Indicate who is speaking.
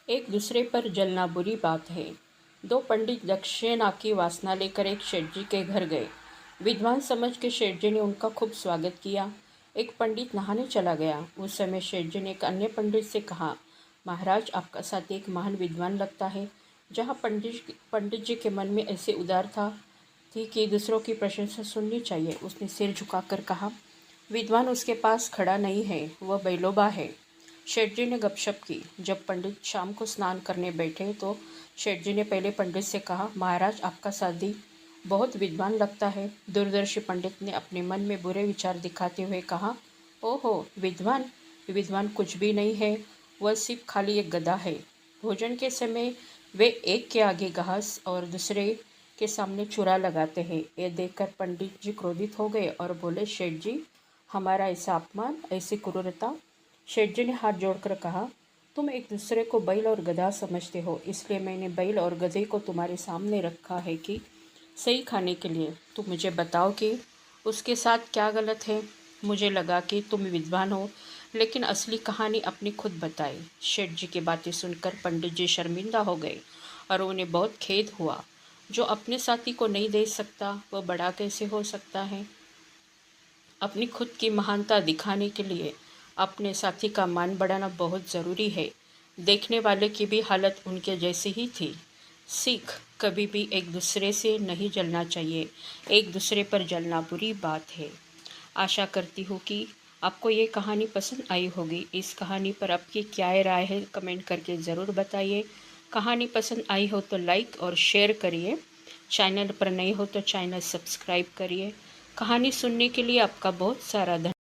Speaker 1: एक दूसरे पर जलना बुरी बात है। दो पंडित दक्षिणा की वासना लेकर एक शेठ जी के घर गए। विद्वान समझ के शेठ जी ने उनका खूब स्वागत किया। एक पंडित नहाने चला गया। उस समय शेठ जी ने एक अन्य पंडित से कहा, महाराज, आपका साथी एक महान विद्वान लगता है। जहाँ पंडित जी के मन में ऐसे उदारता थी कि दूसरों की प्रशंसा सुननी चाहिए, उसने सिर झुकाकर कहा, विद्वान उसके पास खड़ा नहीं है, वह बैलोबा है। शेठ जी ने गपशप की। जब पंडित शाम को स्नान करने बैठे तो शेठ जी ने पहले पंडित से कहा, महाराज, आपका साथी बहुत विद्वान लगता है। दूरदर्शी पंडित ने अपने मन में बुरे विचार दिखाते हुए कहा, ओहो, विद्वान विद्वान कुछ भी नहीं है, वह सिर्फ खाली एक गधा है। भोजन के समय वे एक के आगे घास और दूसरे के सामने चूरा लगाते हैं। यह देखकर पंडित जी क्रोधित हो गए और बोले, शेठ जी, हमारा ऐसा अपमान, ऐसी क्रूरता। शेठ जी ने हाथ जोड़कर कहा, तुम एक दूसरे को बैल और गधा समझते हो, इसलिए मैंने बैल और गधे को तुम्हारे सामने रखा है कि सही खाने के लिए। तुम मुझे बताओ कि उसके साथ क्या गलत है। मुझे लगा कि तुम विद्वान हो, लेकिन असली कहानी अपनी खुद बताई। शेठ जी की बातें सुनकर पंडित जी शर्मिंदा हो गए और उन्हें बहुत खेद हुआ। जो अपने साथी को नहीं दे सकता, वह बड़ा कैसे हो सकता है। अपनी खुद की महानता दिखाने के लिए अपने साथी का मान बढ़ाना बहुत ज़रूरी है। देखने वाले की भी हालत उनके जैसी ही थी। सीख, कभी भी एक दूसरे से नहीं जलना चाहिए। एक दूसरे पर जलना बुरी बात है। आशा करती हूँ कि आपको ये कहानी पसंद आई होगी। इस कहानी पर आपकी क्या राय है, कमेंट करके ज़रूर बताइए। कहानी पसंद आई हो तो लाइक और शेयर करिए। चैनल पर नए हो तो चैनल सब्सक्राइब करिए। कहानी सुनने के लिए आपका बहुत सारा धन्यवाद।